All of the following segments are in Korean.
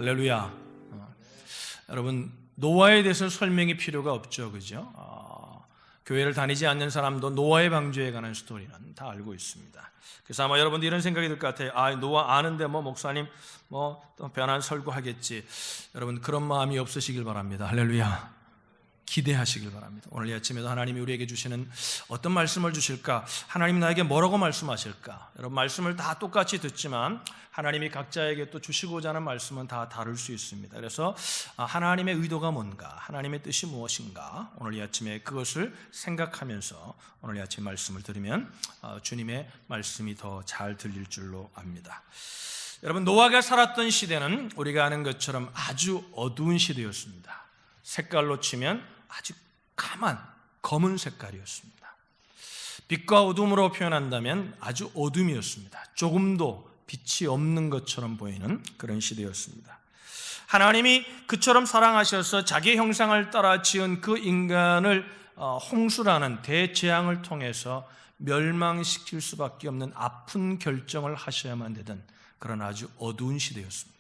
할렐루야. 여러분, 노아에 대해서 설명이 필요가 없죠, 그죠? 교회를 다니지 않는 사람도 노아의 방주에 관한 스토리는 다 알고 있습니다. 그래서 아마 여러분도 이런 생각이 들 것 같아요. 노아 아는데 목사님 또 변한 설교하겠지. 여러분, 그런 마음이 없으시길 바랍니다. 할렐루야. 기대하시길 바랍니다. 오늘 이 아침에도 하나님이 우리에게 주시는 어떤 말씀을 주실까? 하나님 나에게 뭐라고 말씀하실까? 여러분, 말씀을 다 똑같이 듣지만 하나님이 각자에게 또 주시고자 하는 말씀은 다 다를 수 있습니다. 그래서 하나님의 의도가 뭔가, 하나님의 뜻이 무엇인가, 오늘 이 아침에 그것을 생각하면서 오늘 이 아침 말씀을 들으면 주님의 말씀이 더 잘 들릴 줄로 압니다. 여러분, 노아가 살았던 시대는 우리가 아는 것처럼 아주 어두운 시대였습니다. 색깔로 치면 아주 까만 검은 색깔이었습니다. 빛과 어둠으로 표현한다면 아주 어둠이었습니다. 조금도 빛이 없는 것처럼 보이는 그런 시대였습니다. 하나님이 그처럼 사랑하셔서 자기의 형상을 따라 지은 그 인간을 홍수라는 대재앙을 통해서 멸망시킬 수밖에 없는 아픈 결정을 하셔야만 되던 그런 아주 어두운 시대였습니다.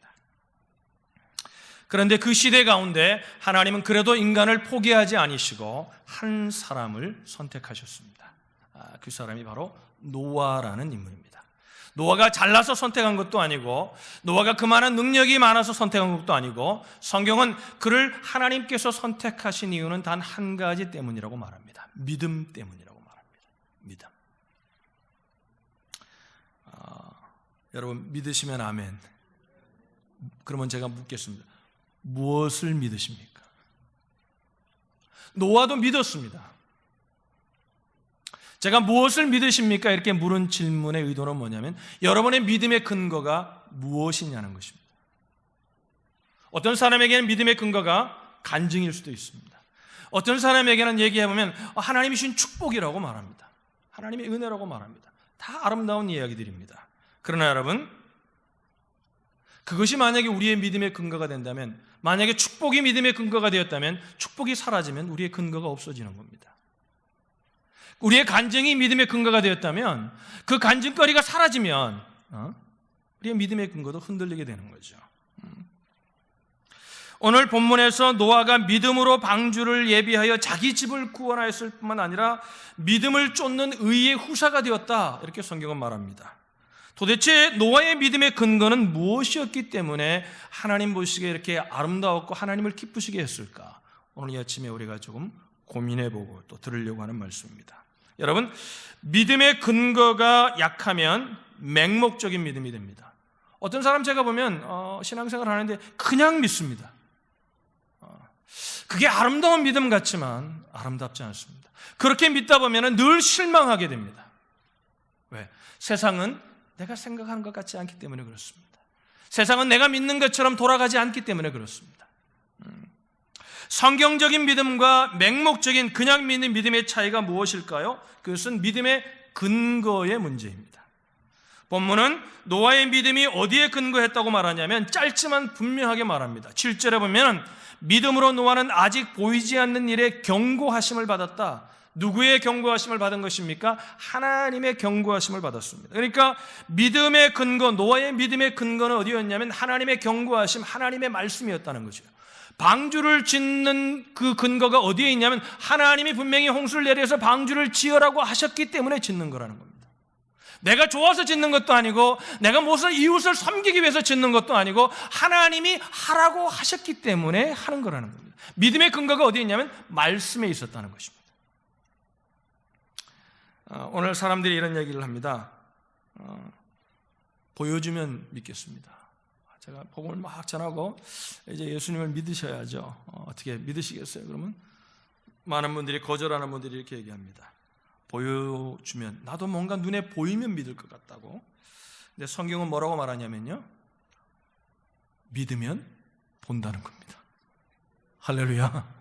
그런데 그 시대 가운데 하나님은 그래도 인간을 포기하지 않으시고 한 사람을 선택하셨습니다. 그 사람이 바로 노아라는 인물입니다. 노아가 잘나서 선택한 것도 아니고, 노아가 그만한 능력이 많아서 선택한 것도 아니고, 성경은 그를 하나님께서 선택하신 이유는 단 한 가지 때문이라고 말합니다. 믿음 때문이라고 말합니다. 믿음. 여러분, 믿으시면 아멘. 그러면 제가 묻겠습니다. 무엇을 믿으십니까? 노아도 믿었습니다. 제가 무엇을 믿으십니까? 이렇게 물은 질문의 의도는 뭐냐면 여러분의 믿음의 근거가 무엇이냐는 것입니다. 어떤 사람에게는 믿음의 근거가 간증일 수도 있습니다. 어떤 사람에게는 얘기해보면 하나님이 주신 축복이라고 말합니다. 하나님의 은혜라고 말합니다. 다 아름다운 이야기들입니다. 그러나 여러분, 그것이 만약에 우리의 믿음의 근거가 된다면, 만약에 축복이 믿음의 근거가 되었다면 축복이 사라지면 우리의 근거가 없어지는 겁니다. 우리의 간증이 믿음의 근거가 되었다면 그 간증거리가 사라지면 우리의 믿음의 근거도 흔들리게 되는 거죠. 오늘 본문에서 노아가 믿음으로 방주를 예비하여 자기 집을 구원하였을 뿐만 아니라 믿음을 쫓는 의의 후사가 되었다, 이렇게 성경은 말합니다. 도대체 노아의 믿음의 근거는 무엇이었기 때문에 하나님 보시기에 이렇게 아름다웠고 하나님을 기쁘시게 했을까? 오늘 이 아침에 우리가 조금 고민해보고 또 들으려고 하는 말씀입니다. 여러분, 믿음의 근거가 약하면 맹목적인 믿음이 됩니다. 어떤 사람 제가 보면 신앙생활을 하는데 그냥 믿습니다. 그게 아름다운 믿음 같지만 아름답지 않습니다. 그렇게 믿다 보면 늘 실망하게 됩니다. 왜? 세상은 내가 생각하는 것 같지 않기 때문에 그렇습니다. 세상은 내가 믿는 것처럼 돌아가지 않기 때문에 그렇습니다. 성경적인 믿음과 맹목적인 그냥 믿는 믿음의 차이가 무엇일까요? 그것은 믿음의 근거의 문제입니다. 본문은 노아의 믿음이 어디에 근거했다고 말하냐면 짧지만 분명하게 말합니다. 7절에 보면 믿음으로 노아는 아직 보이지 않는 일에 경고하심을 받았다. 누구의 경고하심을 받은 것입니까? 하나님의 경고하심을 받았습니다. 그러니까 믿음의 근거, 노아의 믿음의 근거는 어디였냐면 하나님의 경고하심, 하나님의 말씀이었다는 거죠. 방주를 짓는 그 근거가 어디에 있냐면 하나님이 분명히 홍수를 내려서 방주를 지으라고 하셨기 때문에 짓는 거라는 겁니다. 내가 좋아서 짓는 것도 아니고 내가 무슨 이웃을 섬기기 위해서 짓는 것도 아니고 하나님이 하라고 하셨기 때문에 하는 거라는 겁니다. 믿음의 근거가 어디에 있냐면 말씀에 있었다는 것입니다. 오늘 사람들이 이런 얘기를 합니다. 보여주면 믿겠습니다. 제가 복음을 막 전하고 이제 예수님을 믿으셔야죠. 어떻게 믿으시겠어요? 그러면 많은 분들이, 거절하는 분들이 이렇게 얘기합니다. 보여주면, 나도 뭔가 눈에 보이면 믿을 것 같다고. 근데 성경은 뭐라고 말하냐면요, 믿으면 본다는 겁니다. 할렐루야.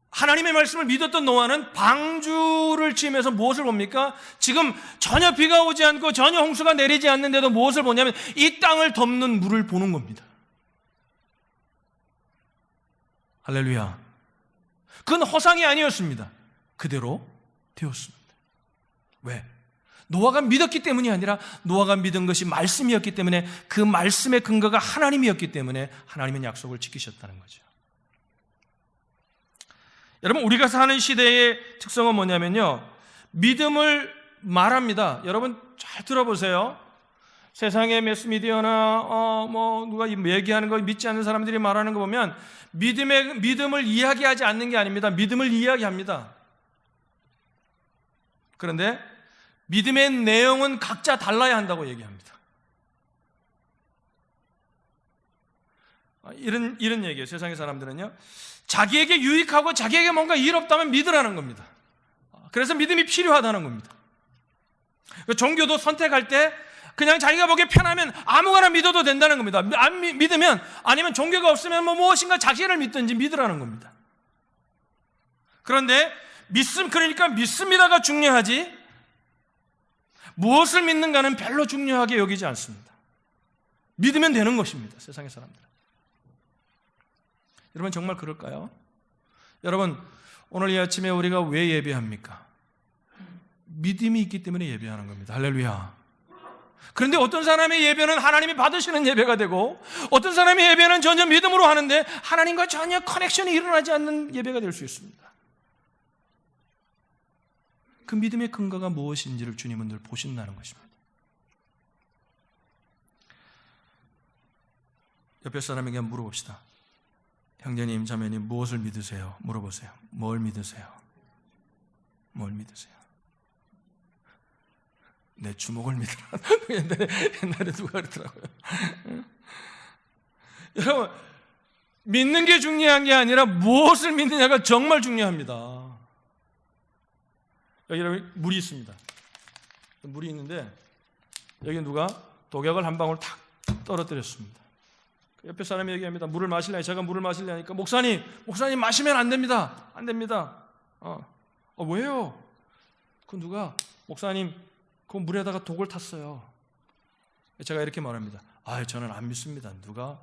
하나님의 말씀을 믿었던 노아는 방주를 지으면서 무엇을 봅니까? 지금 전혀 비가 오지 않고 전혀 홍수가 내리지 않는데도 무엇을 보냐면 이 땅을 덮는 물을 보는 겁니다. 할렐루야. 그건 허상이 아니었습니다. 그대로 되었습니다. 왜? 노아가 믿었기 때문이 아니라 노아가 믿은 것이 말씀이었기 때문에 그 말씀의 근거가 하나님이었기 때문에 하나님은 약속을 지키셨다는 거죠. 여러분, 우리가 사는 시대의 특성은 뭐냐면요, 믿음을 말합니다. 여러분 잘 들어보세요. 세상의 매스미디어나 누가 얘기하는 거 믿지 않는 사람들이 말하는 거 보면 믿음을 이야기하지 않는 게 아닙니다. 믿음을 이야기합니다. 그런데 믿음의 내용은 각자 달라야 한다고 얘기합니다. 이런 얘기예요. 세상의 사람들은요, 자기에게 유익하고 자기에게 뭔가 일 없다면 믿으라는 겁니다. 그래서 믿음이 필요하다는 겁니다. 종교도 선택할 때 그냥 자기가 보기에 편하면 아무거나 믿어도 된다는 겁니다. 안 믿으면, 아니면 종교가 없으면 무엇인가 자신을 믿든지 믿으라는 겁니다. 그런데 그러니까 믿습니다가 중요하지 무엇을 믿는가는 별로 중요하게 여기지 않습니다. 믿으면 되는 것입니다. 세상의 사람들은. 여러분 정말 그럴까요? 여러분, 오늘 이 아침에 우리가 왜 예배합니까? 믿음이 있기 때문에 예배하는 겁니다. 할렐루야. 그런데 어떤 사람의 예배는 하나님이 받으시는 예배가 되고, 어떤 사람의 예배는 전혀 믿음으로 하는데 하나님과 전혀 커넥션이 일어나지 않는 예배가 될 수 있습니다. 그 믿음의 근거가 무엇인지를 주님은 늘 보신다는 것입니다. 옆에 사람에게 물어봅시다. 형제님, 자매님, 무엇을 믿으세요? 물어보세요. 뭘 믿으세요? 뭘 믿으세요? 내 주먹을 믿으라. 옛날에 누가 그러더라고요. 여러분, 믿는 게 중요한 게 아니라 무엇을 믿느냐가 정말 중요합니다. 여기 물이 있습니다. 물이 있는데 여기 누가 독약을 한 방울 탁 떨어뜨렸습니다. 옆에 사람이 얘기합니다. 물을 마실래? 제가 물을 마실래 하니까 목사님 마시면 안 됩니다. 안 됩니다. 왜요? 그 누가 목사님 그 물에다가 독을 탔어요. 제가 이렇게 말합니다. 저는 안 믿습니다. 누가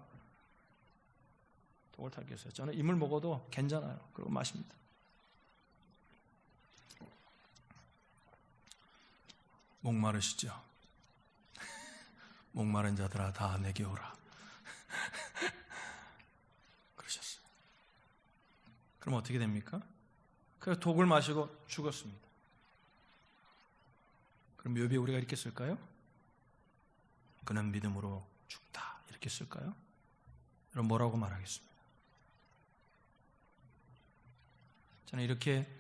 독을 탔겠어요? 저는 이 물 먹어도 괜찮아요. 그리고 마십니다. 목마르시죠? 목마른 자들아 다 내게 오라. 그러셨어요. 그럼 어떻게 됩니까? 그래서 독을 마시고 죽었습니다. 그럼 묘비에 우리가 이렇게 쓸까요? 그는 믿음으로 죽다 이렇게 쓸까요? 그럼 뭐라고 말하겠습니다? 저는 이렇게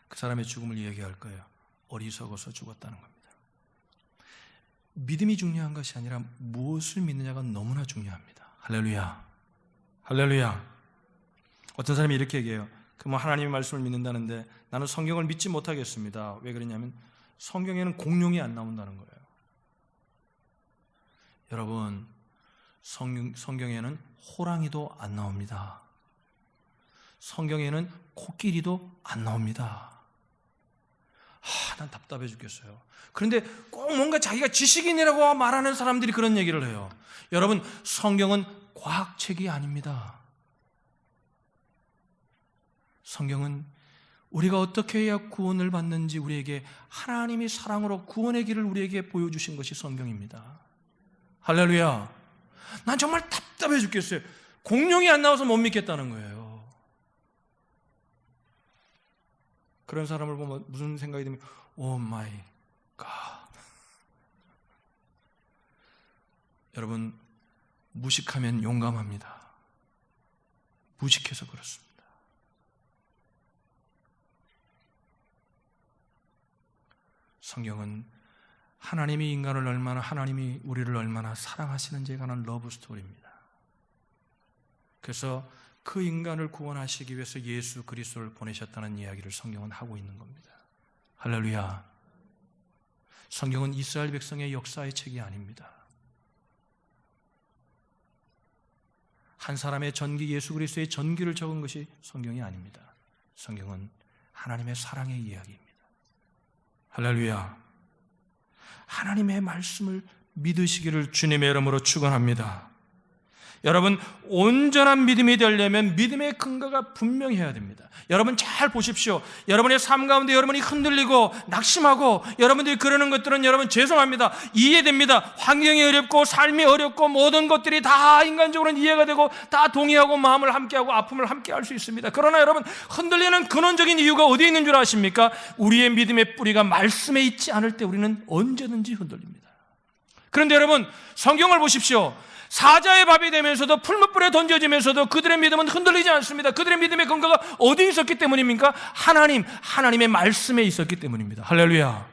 그 사람의 죽음을 이야기할 거예요. 어리석어서 죽었다는 겁니다. 믿음이 중요한 것이 아니라 무엇을 믿느냐가 너무나 중요합니다. 할렐루야. 할렐루야. 어떤 사람이 이렇게 얘기해요. 하나님의 말씀을 믿는다는데 나는 성경을 믿지 못하겠습니다. 왜 그러냐면 성경에는 공룡이 안 나온다는 거예요. 여러분, 성경에는 호랑이도 안 나옵니다. 성경에는 코끼리도 안 나옵니다. 난 답답해 죽겠어요. 그런데 꼭 뭔가 자기가 지식인이라고 말하는 사람들이 그런 얘기를 해요. 여러분, 성경은 과학책이 아닙니다. 성경은 우리가 어떻게 해야 구원을 받는지 우리에게 하나님이 사랑으로 구원의 길을 우리에게 보여주신 것이 성경입니다. 할렐루야. 난 정말 답답해 죽겠어요. 공룡이 안 나와서 못 믿겠다는 거예요. 그런 사람을 보면 무슨 생각이 들면 오 마이 갓. 여러분, 무식하면 용감합니다. 무식해서 그렇습니다. 성경은 하나님이 인간을 얼마나, 하나님이 우리를 얼마나 사랑하시는지에 관한 러브 스토리입니다. 그래서 그 인간을 구원하시기 위해서 예수 그리스도를 보내셨다는 이야기를 성경은 하고 있는 겁니다. 할렐루야. 성경은 이스라엘 백성의 역사의 책이 아닙니다. 한 사람의 전기, 예수 그리스도의 전기를 적은 것이 성경이 아닙니다. 성경은 하나님의 사랑의 이야기입니다. 할렐루야. 하나님의 말씀을 믿으시기를 주님의 이름으로 축원합니다. 여러분, 온전한 믿음이 되려면 믿음의 근거가 분명해야 됩니다. 여러분 잘 보십시오. 여러분의 삶 가운데 여러분이 흔들리고 낙심하고 여러분들이 그러는 것들은 여러분 죄송합니다. 이해됩니다. 환경이 어렵고 삶이 어렵고 모든 것들이 다 인간적으로는 이해가 되고 다 동의하고 마음을 함께하고 아픔을 함께할 수 있습니다. 그러나 여러분, 흔들리는 근원적인 이유가 어디에 있는 줄 아십니까? 우리의 믿음의 뿌리가 말씀에 있지 않을 때 우리는 언제든지 흔들립니다. 그런데 여러분, 성경을 보십시오. 사자의 밥이 되면서도 풀무불에 던져지면서도 그들의 믿음은 흔들리지 않습니다. 그들의 믿음의 근거가 어디에 있었기 때문입니까? 하나님의 말씀에 있었기 때문입니다. 할렐루야.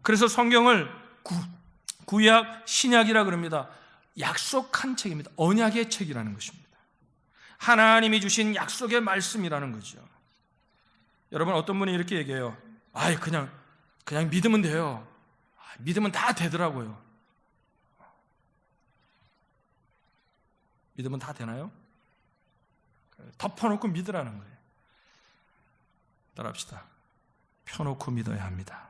그래서 성경을 구약, 신약이라 그럽니다. 약속한 책입니다. 언약의 책이라는 것입니다. 하나님이 주신 약속의 말씀이라는 거죠. 여러분, 어떤 분이 이렇게 얘기해요. 그냥 믿으면 돼요. 믿으면 다 되더라고요. 믿으면 다 되나요? 덮어놓고 믿으라는 거예요. 따라합시다. 펴놓고 믿어야 합니다.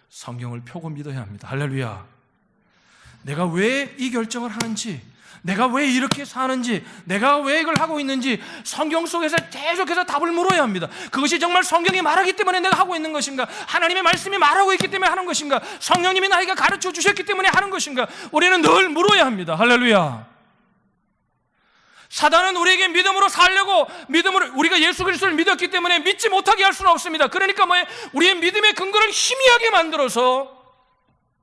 성경을 펴고 믿어야 합니다. 할렐루야. 내가 왜 이 결정을 하는지, 내가 왜 이렇게 사는지, 내가 왜 이걸 하고 있는지 성경 속에서 계속해서 답을 물어야 합니다. 그것이 정말 성경이 말하기 때문에 내가 하고 있는 것인가? 하나님의 말씀이 말하고 있기 때문에 하는 것인가? 성령님이 나에게 가르쳐 주셨기 때문에 하는 것인가? 우리는 늘 물어야 합니다. 할렐루야. 사단은 우리에게 믿음으로 살려고, 믿음으로 우리가 예수 그리스도를 믿었기 때문에 믿지 못하게 할 수는 없습니다. 그러니까 우리의 믿음의 근거를 희미하게 만들어서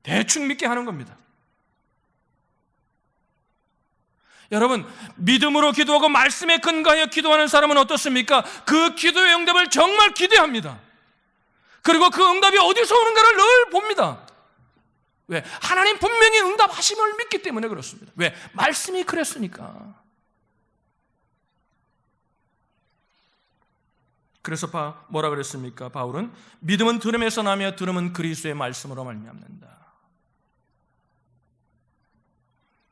대충 믿게 하는 겁니다. 여러분, 믿음으로 기도하고 말씀에 근거하여 기도하는 사람은 어떻습니까? 그 기도의 응답을 정말 기대합니다. 그리고 그 응답이 어디서 오는가를 늘 봅니다. 왜? 하나님 분명히 응답하심을 믿기 때문에 그렇습니다. 왜? 말씀이 그랬으니까. 그래서 뭐라 그랬습니까? 바울은 믿음은 들음에서 나며 들음은 그리스도의 말씀으로 말미암는다.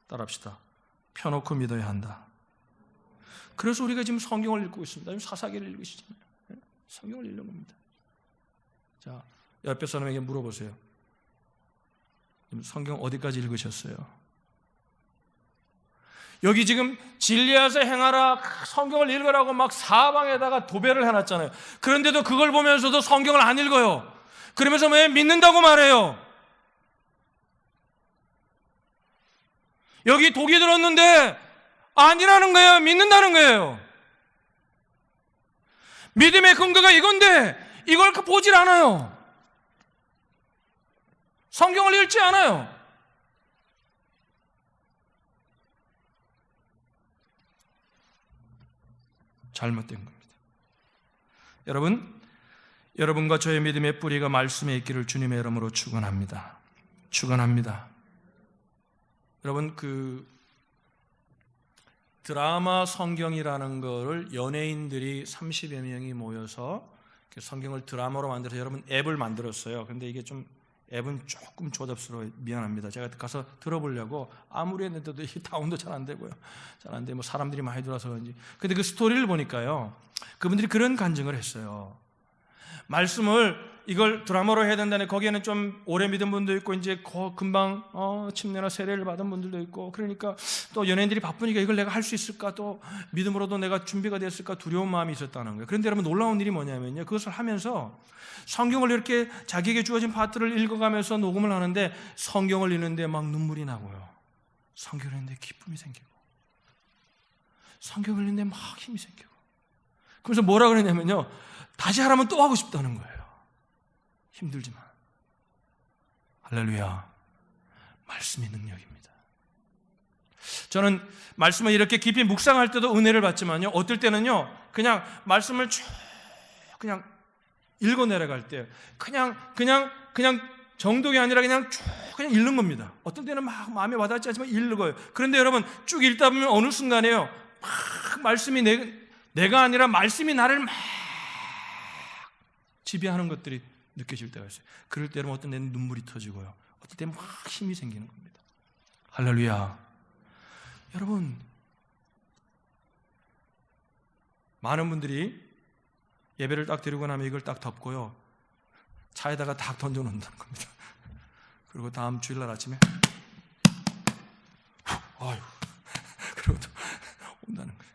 따라합시다. 펴놓고 믿어야 한다. 그래서 우리가 지금 성경을 읽고 있습니다. 사사기를 읽으시잖아요. 성경을 읽는 겁니다. 자, 옆에 사람에게 물어보세요. 성경 어디까지 읽으셨어요? 여기 지금 진리하서 행하라, 성경을 읽으라고 막 사방에다가 도배를 해놨잖아요. 그런데도 그걸 보면서도 성경을 안 읽어요. 그러면서 왜 믿는다고 말해요? 여기 독이 들었는데 아니라는 거예요? 믿는다는 거예요? 믿음의 근거가 이건데 이걸 보질 않아요. 성경을 읽지 않아요. 잘못된 겁니다. 여러분과 저의 믿음의 뿌리가 말씀에 있기를 주님의 이름으로 축원합니다. 축원합니다. 여러분, 드라마 성경이라는 거를 연예인들이 30여 명이 모여서 성경을 드라마로 만들어서 여러분 앱을 만들었어요. 그런데 이게 앱은 조금 조잡스러워요. 미안합니다. 제가 가서 들어보려고 아무리 했는데도 이게 다운도 잘 안 되고요. 잘 안 돼. 사람들이 많이 들어와서 그런지. 근데 그 스토리를 보니까요, 그분들이 그런 간증을 했어요. 말씀을 이걸 드라마로 해야 된다는, 거기에는 좀 오래 믿은 분도 있고 이제 금방 침례나 세례를 받은 분들도 있고, 그러니까 또 연예인들이 바쁘니까 이걸 내가 할 수 있을까, 또 믿음으로도 내가 준비가 됐을까 두려운 마음이 있었다는 거예요. 그런데 여러분, 놀라운 일이 뭐냐면요, 그것을 하면서 성경을 이렇게 자기에게 주어진 파트를 읽어가면서 녹음을 하는데 성경을 읽는데 막 눈물이 나고요, 성경을 읽는데 기쁨이 생기고, 성경을 읽는데 막 힘이 생기고, 그래서 뭐라 그러냐면요, 다시 하라면 또 하고 싶다는 거예요. 힘들지만. 할렐루야. 말씀이 능력입니다. 저는 말씀을 이렇게 깊이 묵상할 때도 은혜를 받지만요, 어떨 때는요, 그냥 말씀을 쭉 그냥 읽어 내려갈 때 그냥 정독이 아니라 그냥 쭉 그냥 읽는 겁니다. 어떤 때는 막 마음에 와닿지 않지만 읽어요. 그런데 여러분, 쭉 읽다 보면 어느 순간에요, 막 말씀이 내가 아니라 말씀이 나를 막 지배하는 것들이 느껴질 때가 있어요. 그럴 때 여러분, 어떤 때는 눈물이 터지고요, 어떤 때는 막 힘이 생기는 겁니다. 할렐루야. 여러분, 많은 분들이 예배를 딱 드리고 나면 이걸 딱 덮고요, 차에다가 딱 던져놓는다는 겁니다. 그리고 다음 주일날 아침에 아유, 그리고 또 온다는 거예요.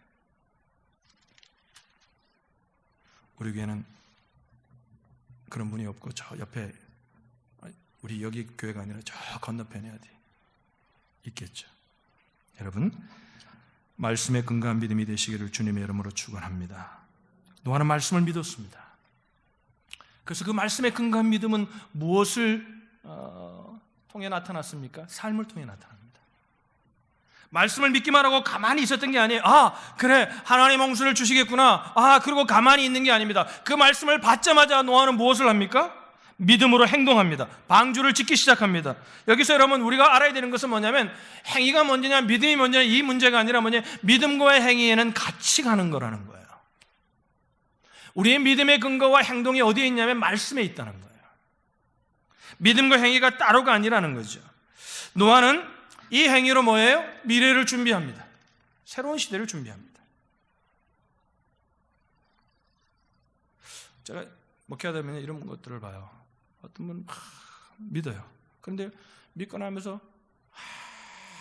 우리 교회는 그런 분이 없고 저 옆에, 우리 여기 교회가 아니라 저 건너편에 어디 있겠죠. 여러분, 말씀에 근거한 믿음이 되시기를 주님의 이름으로 축원합니다. 노아는 말씀을 믿었습니다. 그래서 그 말씀에 근거한 믿음은 무엇을 통해 나타났습니까? 삶을 통해 나타납니다. 말씀을 믿기만 하고 가만히 있었던 게 아니에요. 그래, 하나님 홍수를 주시겠구나. 그리고 가만히 있는 게 아닙니다. 그 말씀을 받자마자 노아는 무엇을 합니까? 믿음으로 행동합니다. 방주를 짓기 시작합니다. 여기서 여러분, 우리가 알아야 되는 것은 뭐냐면, 행위가 먼저냐 믿음이 먼저냐 이 문제가 아니라 믿음과의 행위에는 같이 가는 거라는 거예요. 우리의 믿음의 근거와 행동이 어디에 있냐면 말씀에 있다는 거예요. 믿음과 행위가 따로가 아니라는 거죠. 노아는 이 행위로 뭐예요? 미래를 준비합니다. 새로운 시대를 준비합니다. 제가 목회하다 보면 이런 것들을 봐요. 어떤 분은 믿어요. 그런데 믿고 나면서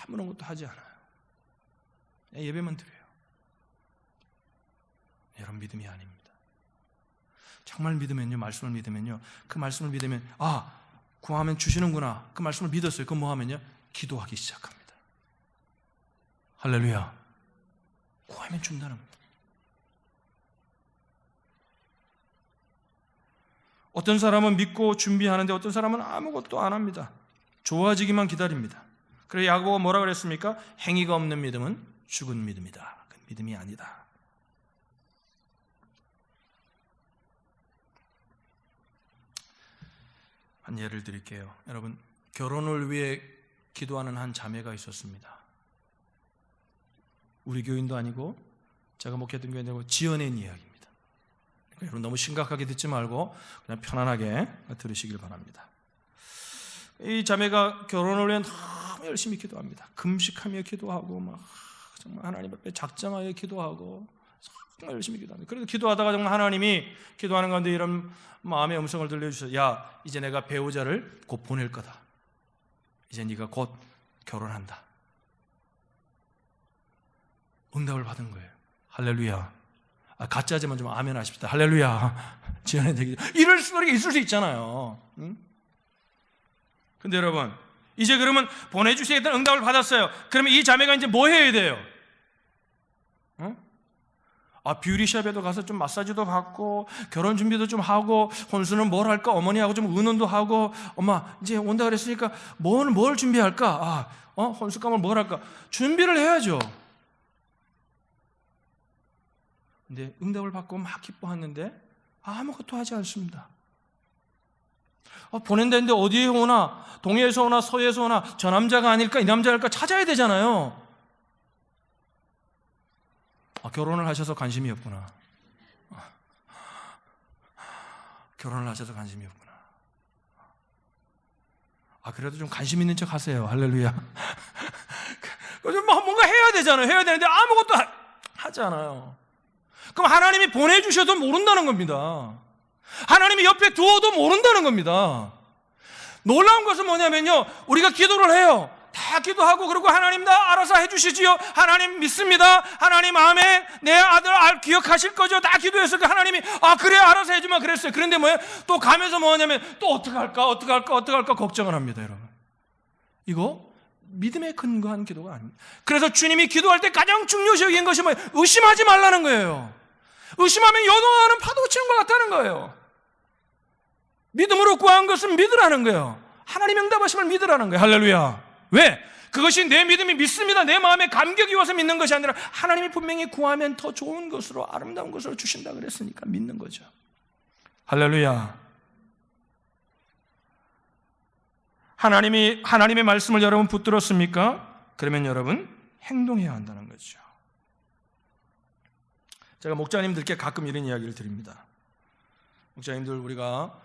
아무런 것도 하지 않아요. 예배만 드려요. 여러분, 믿음이 아닙니다. 정말 믿으면요, 말씀을 믿으면요, 그 말씀을 믿으면 구하면 주시는구나, 그 말씀을 믿었어요. 그럼 뭐 하면요? 기도하기 시작합니다. 할렐루야. 구하면 준다는 겁니다. 어떤 사람은 믿고 준비하는데 어떤 사람은 아무것도 안 합니다. 좋아지기만 기다립니다. 그래서 야고보가 뭐라 그랬습니까? 행위가 없는 믿음은 죽은 믿음이다. 그 믿음이 아니다. 한 예를 드릴게요. 여러분, 결혼을 위해 기도하는 한 자매가 있었습니다. 우리 교인도 아니고 제가 목회했던 교인도 아니고 지어낸 이야기입니다. 그러니까 여러분, 너무 심각하게 듣지 말고 그냥 편안하게 들으시길 바랍니다. 이 자매가 결혼을 위해 너무 열심히 기도합니다. 금식하며 기도하고 정말 하나님 앞에 작정하여 기도하고 정말 열심히 기도합니다. 그래도 기도하다가 정말 하나님이 기도하는 가운데 이런 마음의 음성을 들려주셔서, 야, 이제 내가 배우자를 곧 보낼 거다. 이제 네가 곧 결혼한다. 응답을 받은 거예요. 할렐루야. 가짜지만 좀 아멘 하십시다. 할렐루야. 지연의 되기. 이럴 수 있을 수 있잖아요. 응? 근데 여러분, 이제 그러면 보내주시겠다는 응답을 받았어요. 그러면 이 자매가 이제 뭐 해야 돼요? 응? 뷰티샵에도 가서 좀 마사지도 받고 결혼 준비도 좀 하고, 혼수는 뭘 할까? 어머니하고 좀 의논도 하고, 엄마 이제 온다 그랬으니까 뭘 준비할까? 혼수감을 뭘 할까? 준비를 해야죠. 근데 응답을 받고 막 기뻐하는데 아무것도 하지 않습니다. 보낸다는데 어디에 오나? 동해에서 오나 서해에서 오나? 저 남자가 아닐까? 이 남자일까? 찾아야 되잖아요. 결혼을 하셔서 관심이 없구나. 결혼을 하셔서 관심이 없구나. 그래도 좀 관심 있는 척 하세요. 할렐루야. 뭔가 해야 되잖아요. 해야 되는데 아무것도 하지 않아요. 그럼 하나님이 보내주셔도 모른다는 겁니다. 하나님이 옆에 두어도 모른다는 겁니다. 놀라운 것은 뭐냐면요, 우리가 기도를 해요. 다 기도하고, 그리고 하나님 다 알아서 해주시지요. 하나님 믿습니다. 하나님 아멘. 내 아들 기억하실 거죠. 다 기도해서 하나님이 그래 알아서 해주면 그랬어요. 그런데 뭐예요? 또 가면서 뭐냐면 또 어떡할까 걱정을 합니다. 여러분, 이거 믿음에 근거한 기도가 아닙니다. 그래서 주님이 기도할 때 가장 중요시 여긴 것이 뭐예요? 의심하지 말라는 거예요. 의심하면 요동하는 파도 치는 것 같다는 거예요. 믿음으로 구한 것은 믿으라는 거예요. 하나님 응답하심을 믿으라는 거예요. 할렐루야. 왜? 그것이 내 믿음이 믿습니다, 내 마음에 감격이 와서 믿는 것이 아니라 하나님이 분명히 구하면 더 좋은 것으로, 아름다운 것으로 주신다 그랬으니까 믿는 거죠. 할렐루야. 하나님의 말씀을 여러분 붙들었습니까? 그러면 여러분 행동해야 한다는 거죠. 제가 목자님들께 가끔 이런 이야기를 드립니다. 목자님들, 우리가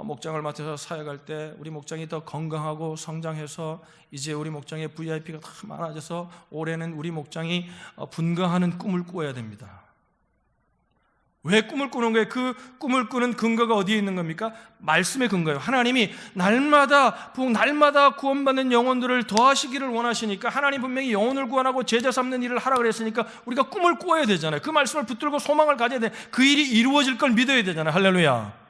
목장을 맡아서 사역할 때 우리 목장이 더 건강하고 성장해서 이제 우리 목장에 VIP가 더 많아져서 올해는 우리 목장이 분가하는 꿈을 꾸어야 됩니다. 왜 꿈을 꾸는 거예요? 그 꿈을 꾸는 근거가 어디에 있는 겁니까? 말씀의 근거예요. 하나님이 날마다 구원받는 영혼들을 더하시기를 원하시니까 하나님 분명히 영혼을 구원하고 제자 삼는 일을 하라 그랬으니까 우리가 꿈을 꿔야 되잖아요. 그 말씀을 붙들고 소망을 가져야 돼. 그 일이 이루어질 걸 믿어야 되잖아요. 할렐루야.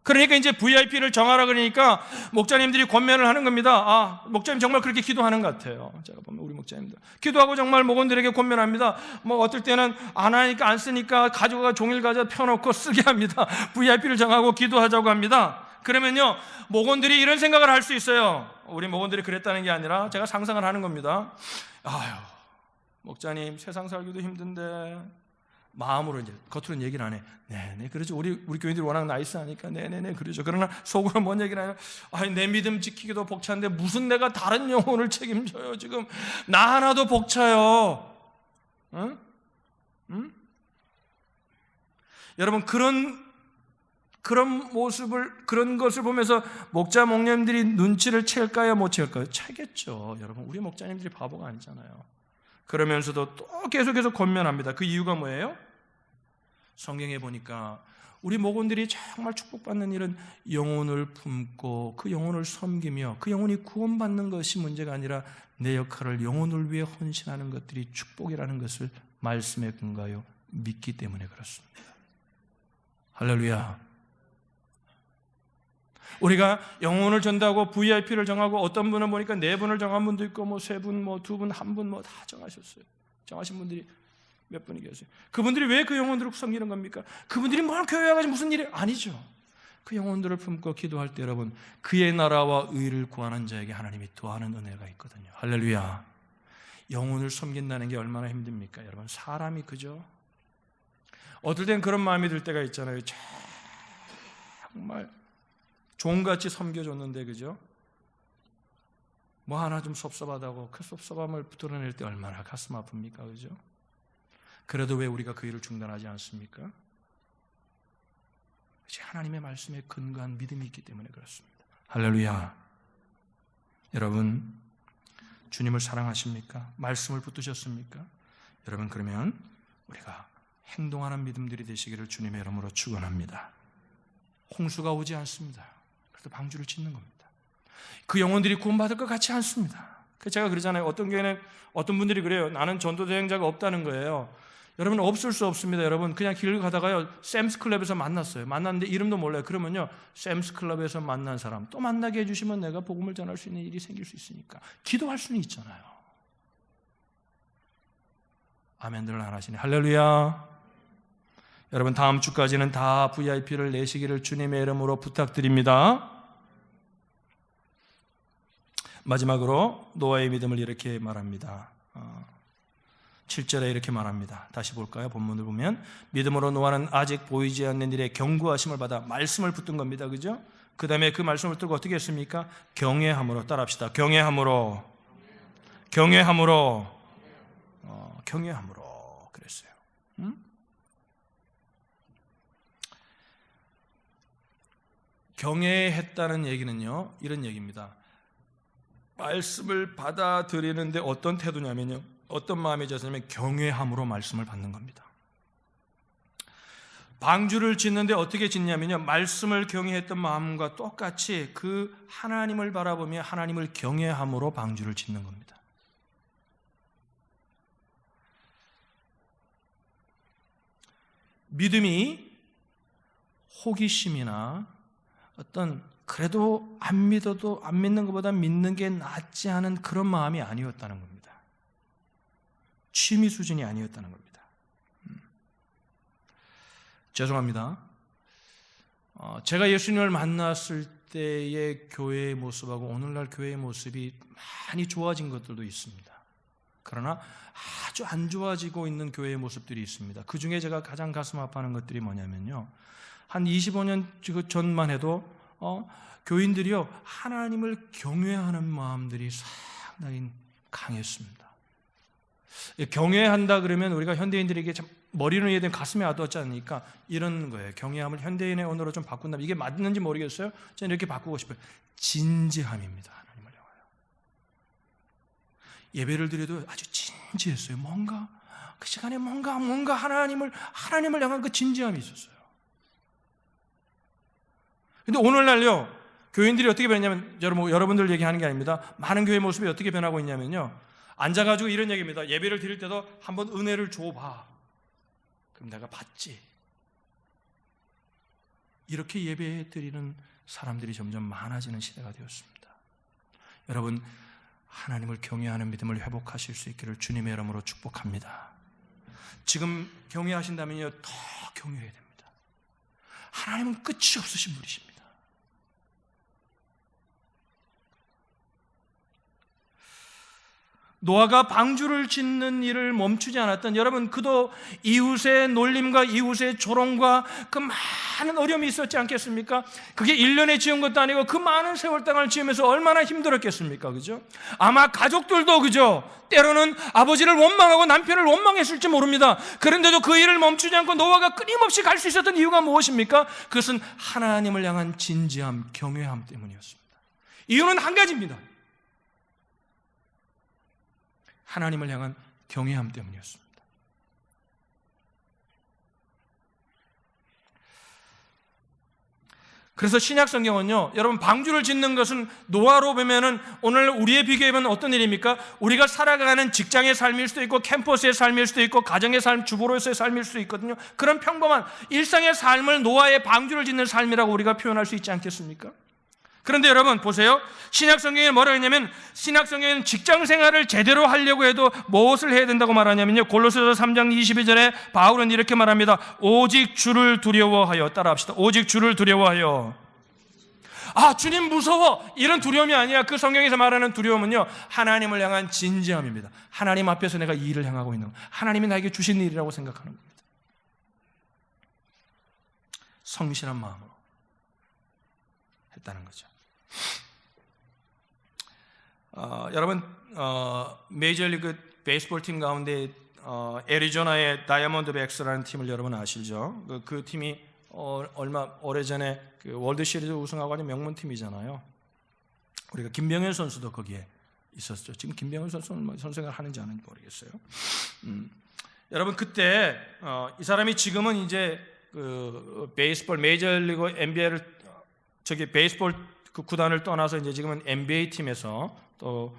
그러니까 이제 VIP를 정하라 그러니까 목자님들이 권면을 하는 겁니다. 목자님 정말 그렇게 기도하는 것 같아요. 제가 보면 우리 목자님들 기도하고 정말 목원들에게 권면합니다. 어떨 때는 안 하니까 안 쓰니까 가져가 종일 가져 펴놓고 쓰게 합니다. VIP를 정하고 기도하자고 합니다. 그러면요 목원들이 이런 생각을 할 수 있어요. 우리 목원들이 그랬다는 게 아니라 제가 상상을 하는 겁니다. 목자님 세상 살기도 힘든데 마음으로 이제 겉으로는 얘기를 안 해. 네네 그러죠. 우리 교인들이 워낙 나이스하니까 네네네 그러죠. 그러나 속으로 뭔 얘기를 해요? 내 믿음 지키기도 벅찬데 무슨 내가 다른 영혼을 책임져요. 지금 나 하나도 벅차요. 응? 여러분 그런 모습을 그런 것을 보면서 목자 목님들이 눈치를 챌까요? 못 챌까요? 채겠죠. 여러분 우리 목자님들이 바보가 아니잖아요. 그러면서도 또 계속해서 권면합니다. 그 이유가 뭐예요? 성경에 보니까 우리 목원들이 정말 축복받는 일은 영혼을 품고 그 영혼을 섬기며 그 영혼이 구원받는 것이 문제가 아니라 내 역할을 영혼을 위해 헌신하는 것들이 축복이라는 것을 말씀에 근거하여 믿기 때문에 그렇습니다. 할렐루야. 우리가 영혼을 전다고 VIP를 정하고 어떤 분은 보니까 4분을 정한 분도 있고 3분, 2분, 1분 다 정하셨어요. 정하신 분들이 몇 분이 계세요. 그분들이 왜 그 영혼들을 섬기는 겁니까? 그분들이 뭘 교회에 가지고 무슨 일이 아니죠. 그 영혼들을 품고 기도할 때 여러분 그의 나라와 의를 구하는 자에게 하나님이 더하는 은혜가 있거든요. 할렐루야. 영혼을 섬긴다는 게 얼마나 힘듭니까? 여러분 사람이 그죠? 어떨 땐 그런 마음이 들 때가 있잖아요. 정말 종같이 섬겨줬는데 그죠? 하나 좀 섭섭하다고 그 섭섭함을 드러낼 때 얼마나 가슴 아픕니까? 그죠? 그래도 왜 우리가 그 일을 중단하지 않습니까? 하나님의 말씀에 근거한 믿음이 있기 때문에 그렇습니다. 할렐루야. 여러분 주님을 사랑하십니까? 말씀을 붙드셨습니까? 여러분 그러면 우리가 행동하는 믿음들이 되시기를 주님의 이름으로 축원합니다. 홍수가 오지 않습니다. 그래도 방주를 짓는 겁니다. 그 영혼들이 구원받을 것 같지 않습니다. 제가 그러잖아요. 어떤 교회는 어떤 분들이 그래요. 나는 전도 대행자가 없다는 거예요. 여러분 없을 수 없습니다. 여러분 그냥 길 가다가요 샘스클럽에서 만났어요. 만났는데 이름도 몰라요. 그러면요 샘스클럽에서 만난 사람 또 만나게 해주시면 내가 복음을 전할 수 있는 일이 생길 수 있으니까 기도할 수는 있잖아요. 아멘들을 안 하시네. 할렐루야. 여러분 다음 주까지는 다 VIP를 내시기를 주님의 이름으로 부탁드립니다. 마지막으로 노아의 믿음을 이렇게 말합니다. 7절에 이렇게 말합니다. 다시 볼까요? 본문을 보면 믿음으로 노아는 아직 보이지 않는 일에 경고하심을 받아 말씀을 붙든 겁니다. 그죠? 그 다음에 그 말씀을 듣고 어떻게 했습니까? 경외함으로 따라합시다. 경외함으로 그랬어요. 경외했다는 얘기는요 이런 얘기입니다. 말씀을 받아들이는데 어떤 태도냐면요 어떤 마음이 졌냐면 경외함으로 말씀을 받는 겁니다. 방주를 짓는데 어떻게 짓냐면요 말씀을 경외했던 마음과 똑같이 그 하나님을 바라보며 하나님을 경외함으로 방주를 짓는 겁니다. 믿음이 호기심이나 어떤 그래도 안 믿어도 안 믿는 것보다 믿는 게 낫지 않은 그런 마음이 아니었다는 겁니다. 취미 수준이 아니었다는 겁니다. 죄송합니다. 제가 예수님을 만났을 때의 교회의 모습하고 오늘날 교회의 모습이 많이 좋아진 것들도 있습니다. 그러나 아주 안 좋아지고 있는 교회의 모습들이 있습니다. 그 중에 제가 가장 가슴 아파하는 것들이 뭐냐면요 한 25년 전만 해도 교인들이요 하나님을 경외하는 마음들이 상당히 강했습니다. 경외한다 그러면 우리가 현대인들에게 참 머리로 이해된 가슴에 와닿지 않으니까 이런 거예요. 경외함을 현대인의 언어로 좀 바꾼다면 이게 맞는지 모르겠어요. 저는 이렇게 바꾸고 싶어요. 진지함입니다. 하나님을 향하여 예배를 드려도 아주 진지했어요. 뭔가 그 시간에 뭔가 하나님을 향한 그 진지함이 있었어요. 근데 오늘날요, 교인들이 어떻게 변했냐면, 여러분들 얘기하는 게 아닙니다. 많은 교회 모습이 어떻게 변하고 있냐면요, 앉아가지고 이런 얘기입니다. 예배를 드릴 때도 한번 은혜를 줘봐. 그럼 내가 받지. 이렇게 예배 드리는 사람들이 점점 많아지는 시대가 되었습니다. 여러분, 하나님을 경외하는 믿음을 회복하실 수 있기를 주님의 이름으로 축복합니다. 지금 경외하신다면요, 더 경외해야 됩니다. 하나님은 끝이 없으신 분이십니다. 노아가 방주를 짓는 일을 멈추지 않았던, 여러분, 그도 이웃의 놀림과 이웃의 조롱과 그 많은 어려움이 있었지 않겠습니까? 그게 1년에 지은 것도 아니고 그 많은 세월 동안 지으면서 얼마나 힘들었겠습니까? 그죠? 아마 가족들도, 그죠? 때로는 아버지를 원망하고 남편을 원망했을지 모릅니다. 그런데도 그 일을 멈추지 않고 노아가 끊임없이 갈 수 있었던 이유가 무엇입니까? 그것은 하나님을 향한 진지함, 경외함 때문이었습니다. 이유는 한 가지입니다. 하나님을 향한 경외함 때문이었습니다. 그래서 신약 성경은요, 여러분, 방주를 짓는 것은 노아로 보면은 오늘 우리의 비교해보면 어떤 일입니까? 우리가 살아가는 직장의 삶일 수도 있고, 캠퍼스의 삶일 수도 있고, 가정의 삶, 주부로서의 삶일 수도 있거든요. 그런 평범한 일상의 삶을 노아의 방주를 짓는 삶이라고 우리가 표현할 수 있지 않겠습니까? 그런데 여러분 보세요. 신약 성경에 뭐라고 했냐면, 신약 성경에는 직장 생활을 제대로 하려고 해도 무엇을 해야 된다고 말하냐면요, 골로새서 3장 22절에 바울은 이렇게 말합니다. 오직 주를 두려워하여, 따라합시다. 오직 주를 두려워하여. 아, 주님 무서워, 이런 두려움이 아니야. 그 성경에서 말하는 두려움은요, 하나님을 향한 진지함입니다. 하나님 앞에서 내가 이 일을 행하고 있는 것, 하나님이 나에게 주신 일이라고 생각하는 겁니다. 성실한 마음으로 했다는 거죠. 여러분, 메이저리그 베이스볼 팀 가운데 애리조나의 다이아몬드백스라는 팀을 여러분 아시죠? 그 팀이 얼마 오래전에 그 월드 시리즈 우승하고 하는 명문 팀이잖아요. 우리가 김병현 선수도 거기에 있었죠. 지금 김병현 선수는 뭐 선생을 하는지 안 하는지 모르겠어요. 여러분, 그때 이 사람이 지금은 이제 그 베이스볼 메이저리그 NBA를 베이스볼 그 구단을 떠나서 이제 지금은 NBA 팀에서 또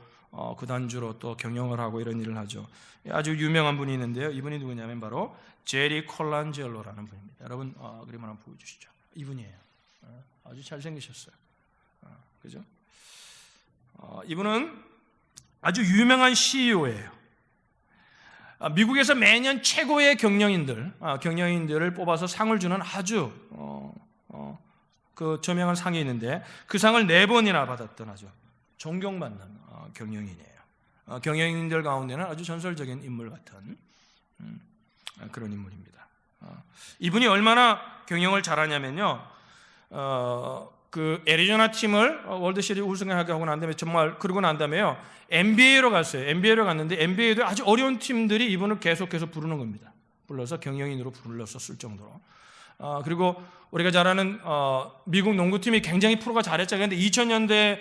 구단주로 또 경영을 하고 이런 일을 하죠. 아주 유명한 분이 있는데요. 이분이 누구냐면 바로 제리 콜란젤로라는 분입니다. 여러분, 그림 한번 보여주시죠. 이분이에요. 아주 잘생기셨어요. 그죠? 이분은 아주 유명한 CEO예요. 미국에서 매년 최고의 경영인들을 뽑아서 상을 주는 아주 그 저명한 상이 있는데, 그 상을 4번이나 받았던 아주 존경받는 경영인이에요. 경영인들 가운데는 아주 전설적인 인물 같은 그런 인물입니다. 이분이 얼마나 경영을 잘하냐면요, 그 애리조나 팀을 월드 시리즈 우승하게 하고 난 다음에, 정말 그러고 난 다음에요, NBA로 갔어요. NBA로 갔는데 NBA도 아주 어려운 팀들이 이분을 계속해서 부르는 겁니다. 불러서 경영인으로 불렀었을 정도로. 그리고 우리가 잘 아는 미국 농구팀이 굉장히 프로가 잘했죠. 그런데 2000년대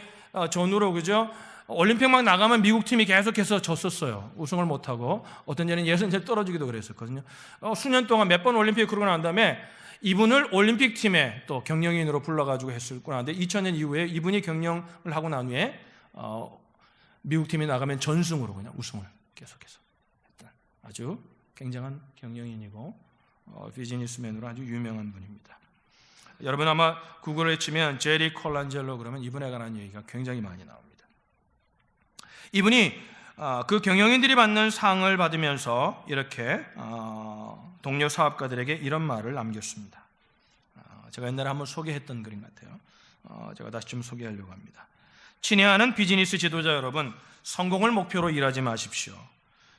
전후로, 그죠? 올림픽만 나가면 미국 팀이 계속해서 졌었어요. 우승을 못하고 어떤 년은 예선제에 떨어지기도 그랬었거든요. 수년 동안 몇 번 올림픽에 그러고 난 다음에 이분을 올림픽 팀에 또 경영인으로 불러가지고 했었구나. 근데 2000년 이후에 이분이 경영을 하고 난 후에 미국 팀이 나가면 전승으로 그냥 우승을 계속해서 했던 아주 굉장한 경영인이고 비즈니스맨으로 아주 유명한 분입니다. 여러분 아마 구글에 치면 제리 콜란젤로 그러면 이분에 관한 얘기가 굉장히 많이 나옵니다. 이분이 그 경영인들이 받는 상을 받으면서 이렇게 동료 사업가들에게 이런 말을 남겼습니다. 제가 옛날에 한번 소개했던 그림 같아요. 제가 다시 좀 소개하려고 합니다. 친애하는 비즈니스 지도자 여러분, 성공을 목표로 일하지 마십시오.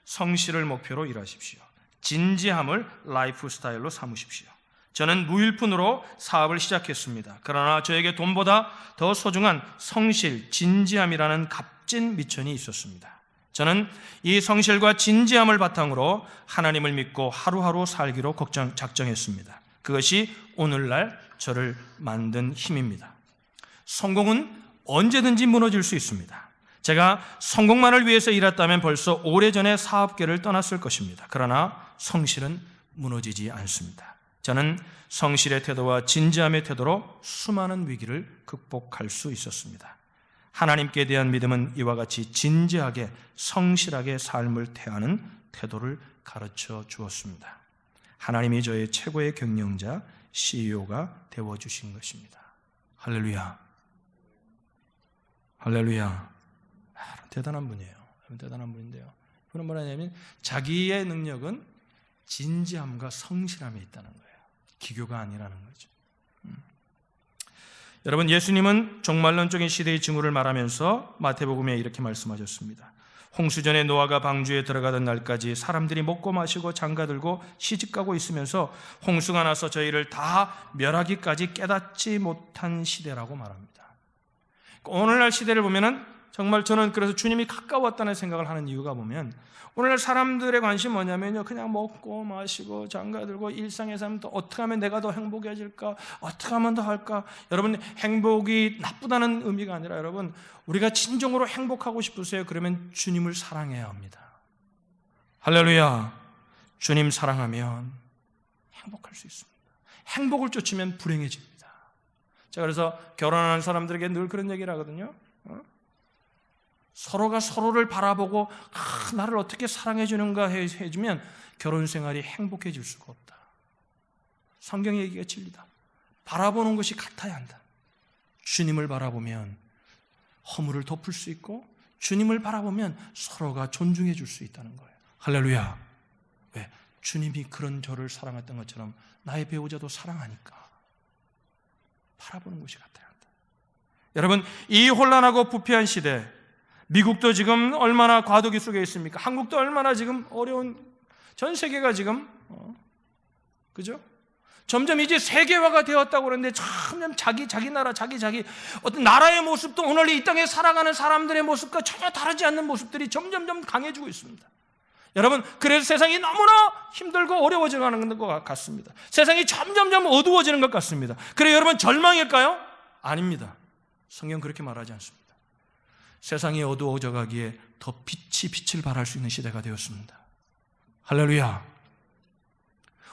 성실을 목표로 일하십시오. 진지함을 라이프 스타일로 삼으십시오. 저는 무일푼으로 사업을 시작했습니다. 그러나 저에게 돈보다 더 소중한 성실, 진지함이라는 값진 미천이 있었습니다. 저는 이 성실과 진지함을 바탕으로 하나님을 믿고 하루하루 살기로 작정했습니다. 그것이 오늘날 저를 만든 힘입니다. 성공은 언제든지 무너질 수 있습니다. 제가 성공만을 위해서 일했다면 벌써 오래전에 사업계를 떠났을 것입니다. 그러나 성실은 무너지지 않습니다. 저는 성실의 태도와 진지함의 태도로 수많은 위기를 극복할 수 있었습니다. 하나님께 대한 믿음은 이와 같이 진지하게 성실하게 삶을 대하는 태도를 가르쳐 주었습니다. 하나님이 저의 최고의 경영자 CEO가 되어주신 것입니다. 할렐루야. 할렐루야. 대단한 분이에요. 대단한 분인데요. 그런 뭐냐면 자기의 능력은 진지함과 성실함에 있다는 거예요. 기교가 아니라는 거죠. 여러분, 예수님은 종말론적인 시대의 징후를 말하면서 마태복음에 이렇게 말씀하셨습니다. 홍수전에 노아가 방주에 들어가던 날까지 사람들이 먹고 마시고 장가들고 시집가고 있으면서 홍수가 나서 저희를 다 멸하기까지 깨닫지 못한 시대라고 말합니다. 오늘날 시대를 보면은 정말 저는 그래서 주님이 가까웠다는 생각을 하는 이유가 보면 오늘날 사람들의 관심이 뭐냐면요, 그냥 먹고 마시고 장가들고 일상의 삶, 또 어떻게 하면 내가 더 행복해질까, 어떻게 하면 더 할까. 여러분, 행복이 나쁘다는 의미가 아니라 여러분, 우리가 진정으로 행복하고 싶으세요? 그러면 주님을 사랑해야 합니다. 할렐루야. 주님 사랑하면 행복할 수 있습니다. 행복을 쫓으면 불행해집니다. 제가 그래서 결혼하는 사람들에게 늘 그런 얘기를 하거든요. 서로가 서로를 바라보고 나를 어떻게 사랑해 주는가 해주면 결혼 생활이 행복해질 수가 없다. 성경의 얘기가 진리다. 바라보는 것이 같아야 한다. 주님을 바라보면 허물을 덮을 수 있고 주님을 바라보면 서로가 존중해 줄 수 있다는 거예요. 할렐루야. 왜? 주님이 그런 저를 사랑했던 것처럼 나의 배우자도 사랑하니까 바라보는 것이 같아야 한다. 여러분, 이 혼란하고 부패한 시대, 미국도 지금 얼마나 과도기 속에 있습니까? 한국도 얼마나 지금 어려운, 전 세계가 지금 그죠? 점점 이제 세계화가 되었다고 그러는데 점점 자기 나라, 자기 어떤 나라의 모습도 오늘 이 땅에 살아가는 사람들의 모습과 전혀 다르지 않는 모습들이 점점 강해지고 있습니다. 여러분, 그래서 세상이 너무나 힘들고 어려워져가는 것 같습니다. 세상이 점점 어두워지는 것 같습니다. 그래 여러분, 절망일까요? 아닙니다. 성경 그렇게 말하지 않습니다. 세상이 어두워져 가기에 더 빛을 발할 수 있는 시대가 되었습니다. 할렐루야.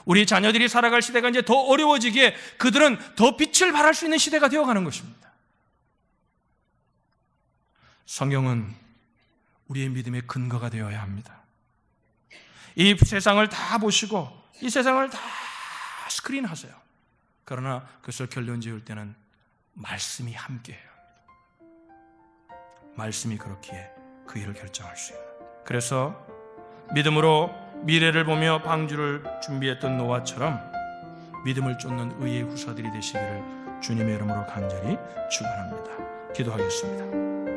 우리 자녀들이 살아갈 시대가 이제 더 어려워지기에 그들은 더 빛을 발할 수 있는 시대가 되어가는 것입니다. 성경은 우리의 믿음의 근거가 되어야 합니다. 이 세상을 다 보시고 이 세상을 다 스크린하세요. 그러나 그것을 결론 지을 때는 말씀이 함께해요. 말씀이 그렇기에 그 일을 결정할 수 있는. 그래서 믿음으로 미래를 보며 방주를 준비했던 노아처럼 믿음을 쫓는 의의 후사들이 되시기를 주님의 이름으로 간절히 축원합니다. 기도하겠습니다.